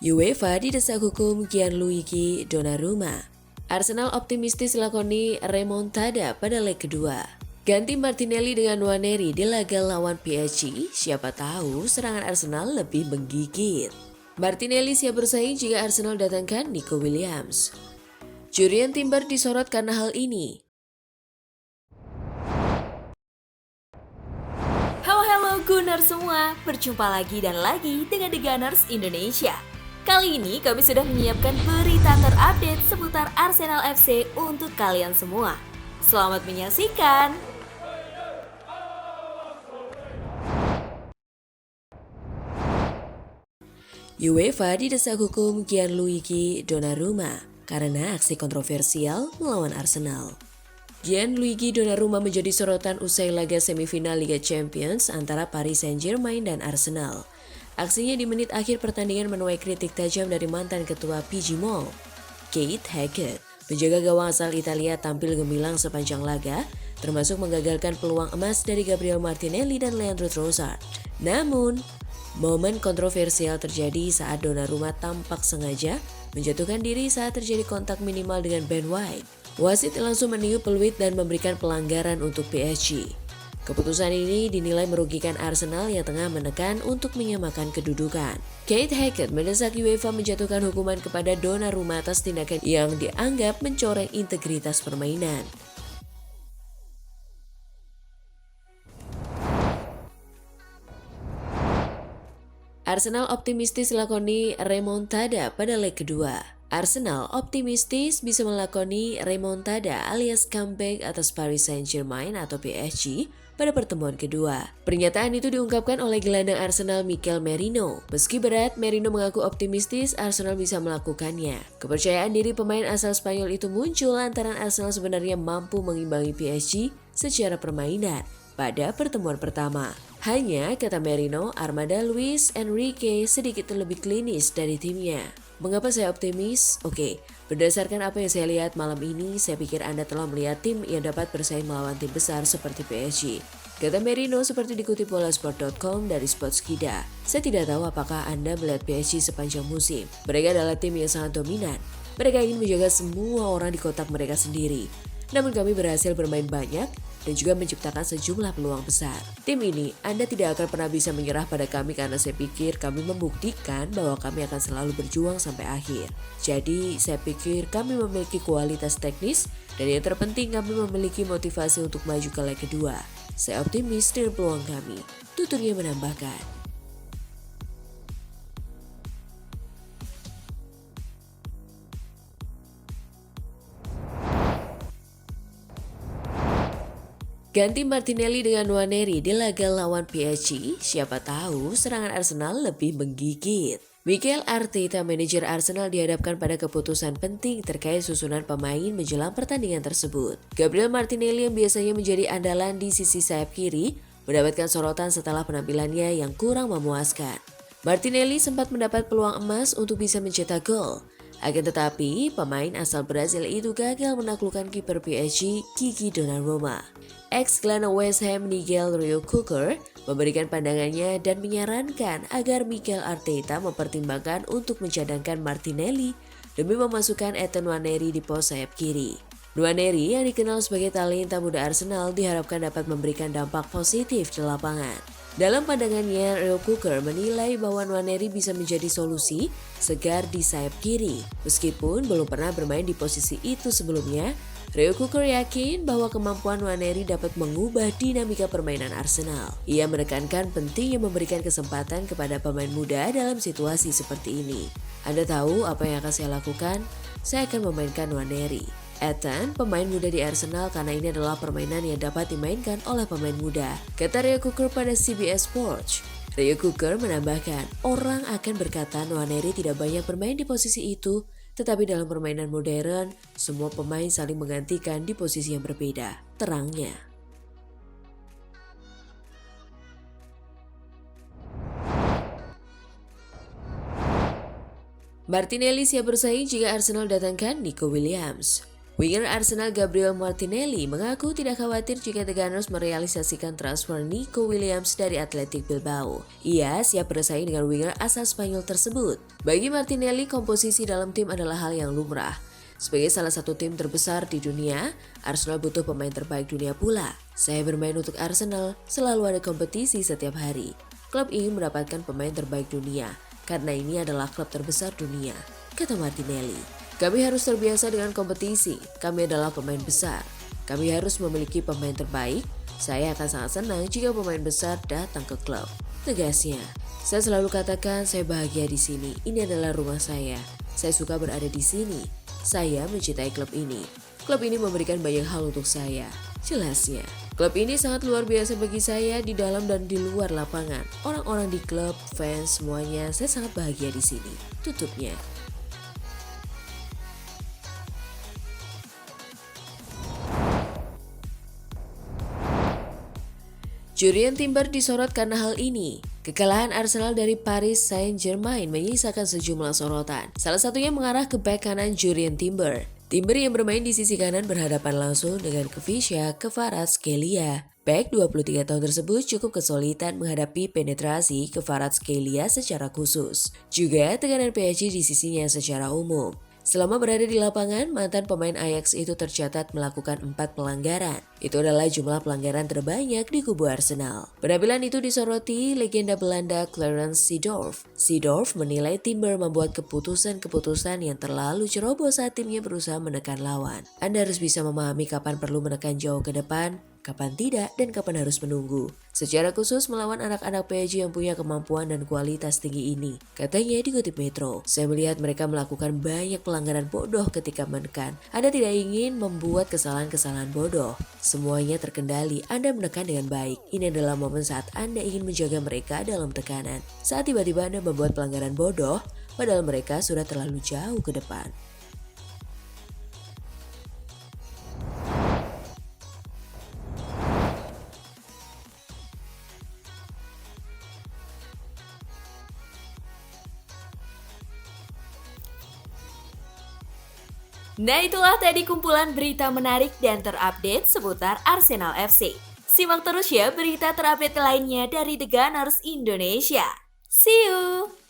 UEFA didesak hukum Gianluigi Donnarumma. Arsenal optimistis lakoni remontada pada leg kedua. Ganti Martinelli dengan Nwaneri di laga lawan PSG, siapa tahu serangan Arsenal lebih menggigit. Martinelli siap bersaing jika Arsenal datangkan Nico Williams. Jurien Timber disorot karena hal ini. Halo Gunners semua, berjumpa lagi dan lagi dengan The Gunners Indonesia. Kali ini kami sudah menyiapkan berita terupdate seputar Arsenal FC untuk kalian semua. Selamat menyaksikan! UEFA didesak hukum Gianluigi Donnarumma karena aksi kontroversial melawan Arsenal. Gianluigi Donnarumma menjadi sorotan usai laga semifinal Liga Champions antara Paris Saint-Germain dan Arsenal. Aksinya di menit akhir pertandingan menuai kritik tajam dari mantan ketua PG Mall, Keith Hackett. Penjaga gawang asal Italia tampil gemilang sepanjang laga, termasuk menggagalkan peluang emas dari Gabriel Martinelli dan Leandro Trossard. Namun, momen kontroversial terjadi saat Donnarumma tampak sengaja menjatuhkan diri saat terjadi kontak minimal dengan Ben White. Wasit langsung meniup peluit dan memberikan pelanggaran untuk PSG. Keputusan ini dinilai merugikan Arsenal yang tengah menekan untuk menyamakan kedudukan. Keith Hackett mendesak UEFA menjatuhkan hukuman kepada Donnarumma atas tindakan yang dianggap mencoreng integritas permainan. Arsenal optimistis lakoni remontada pada leg kedua. Arsenal optimistis bisa melakoni remontada alias comeback atas Paris Saint-Germain atau PSG pada pertemuan kedua. Pernyataan itu diungkapkan oleh gelandang Arsenal Mikel Merino. Meski berat, Merino mengaku optimistis Arsenal bisa melakukannya. Kepercayaan diri pemain asal Spanyol itu muncul lantaran Arsenal sebenarnya mampu mengimbangi PSG secara permainan pada pertemuan pertama. Hanya, kata Merino, armada Luis Enrique sedikit lebih klinis dari timnya. Mengapa saya optimis? Oke, berdasarkan apa yang saya lihat malam ini, saya pikir Anda telah melihat tim yang dapat bersaing melawan tim besar seperti PSG. Kata Merino seperti dikutip bolasport.com dari Sportskida. Saya tidak tahu apakah Anda melihat PSG sepanjang musim. Mereka adalah tim yang sangat dominan. Mereka ingin menjaga semua orang di kotak mereka sendiri. Namun kami berhasil bermain banyak dan juga menciptakan sejumlah peluang besar. Tim ini, Anda tidak akan pernah bisa menyerah pada kami karena saya pikir kami membuktikan bahwa kami akan selalu berjuang sampai akhir. Jadi, saya pikir kami memiliki kualitas teknis dan yang terpenting kami memiliki motivasi untuk maju ke leg kedua. Saya optimis dengan peluang kami, tuturnya menambahkan. Ganti Martinelli dengan Nwaneri di laga lawan PSG, siapa tahu serangan Arsenal lebih menggigit. Mikel Arteta, manajer Arsenal, dihadapkan pada keputusan penting terkait susunan pemain menjelang pertandingan tersebut. Gabriel Martinelli yang biasanya menjadi andalan di sisi sayap kiri, mendapatkan sorotan setelah penampilannya yang kurang memuaskan. Martinelli sempat mendapat peluang emas untuk bisa mencetak gol. Akan tetapi, pemain asal Brazil itu gagal menaklukkan kiper PSG, Gigi Donnarumma. Ex-gelandang West Ham Nigel Reo-Coker memberikan pandangannya dan menyarankan agar Mikel Arteta mempertimbangkan untuk mencadangkan Martinelli demi memasukkan Ethan Nwaneri di pos sayap kiri. Nwaneri yang dikenal sebagai talenta muda Arsenal diharapkan dapat memberikan dampak positif di lapangan. Dalam pandangannya, Reo-Coker menilai bahwa Nwaneri bisa menjadi solusi segar di sayap kiri. Meskipun belum pernah bermain di posisi itu sebelumnya, Reo-Coker yakin bahwa kemampuan Nwaneri dapat mengubah dinamika permainan Arsenal. Ia menekankan pentingnya memberikan kesempatan kepada pemain muda dalam situasi seperti ini. Anda tahu apa yang akan saya lakukan? Saya akan memainkan Nwaneri. Ethan, pemain muda di Arsenal karena ini adalah permainan yang dapat dimainkan oleh pemain muda, kata Reo-Coker pada CBS Sports. Reo-Coker menambahkan, orang akan berkata Nwaneri tidak banyak bermain di posisi itu, tetapi dalam permainan modern, semua pemain saling menggantikan di posisi yang berbeda, terangnya. Martinelli siap bersaing jika Arsenal datangkan Nico Williams. Winger Arsenal Gabriel Martinelli mengaku tidak khawatir jika The Gunners merealisasikan transfer Nico Williams dari Athletic Bilbao. Ia siap bersaing dengan winger asal Spanyol tersebut. Bagi Martinelli, komposisi dalam tim adalah hal yang lumrah. Sebagai salah satu tim terbesar di dunia, Arsenal butuh pemain terbaik dunia pula. Saya bermain untuk Arsenal, selalu ada kompetisi setiap hari. Klub ingin mendapatkan pemain terbaik dunia, karena ini adalah klub terbesar dunia, kata Martinelli. Kami harus terbiasa dengan kompetisi, kami adalah pemain besar. Kami harus memiliki pemain terbaik, saya akan sangat senang jika pemain besar datang ke klub. Tegasnya, saya selalu katakan saya bahagia di sini, ini adalah rumah saya suka berada di sini, saya mencintai klub ini. Klub ini memberikan banyak hal untuk saya, jelasnya. Klub ini sangat luar biasa bagi saya di dalam dan di luar lapangan. Orang-orang di klub, fans, semuanya, saya sangat bahagia di sini, tutupnya. Jurrien Timber disorot karena hal ini. Kekalahan Arsenal dari Paris Saint-Germain menyisakan sejumlah sorotan. Salah satunya mengarah ke bek kanan Jurrien Timber. Timber yang bermain di sisi kanan berhadapan langsung dengan Kvisha Kvaratskhelia. Bek 23 tahun tersebut cukup kesulitan menghadapi penetrasi Kvaratskhelia secara khusus. Juga tekanan PSG di sisinya secara umum. Selama berada di lapangan, mantan pemain Ajax itu tercatat melakukan 4 pelanggaran. Itu adalah jumlah pelanggaran terbanyak di kubu Arsenal. Penampilan itu disoroti legenda Belanda Clarence Seedorf. Seedorf menilai Timber membuat keputusan-keputusan yang terlalu ceroboh saat timnya berusaha menekan lawan. Anda harus bisa memahami kapan perlu menekan jauh ke depan, kapan tidak, dan kapan harus menunggu. Secara khusus melawan anak-anak PSG yang punya kemampuan dan kualitas tinggi ini. Katanya dikutip Metro, saya melihat mereka melakukan banyak pelanggaran bodoh ketika menekan. Anda tidak ingin membuat kesalahan-kesalahan bodoh. Semuanya terkendali, Anda menekan dengan baik. Ini adalah momen saat Anda ingin menjaga mereka dalam tekanan. Saat tiba-tiba Anda membuat pelanggaran bodoh, padahal mereka sudah terlalu jauh ke depan. Nah, itulah tadi kumpulan berita menarik dan terupdate seputar Arsenal FC. Simak terus ya berita terupdate lainnya dari The Gunners Indonesia. See you!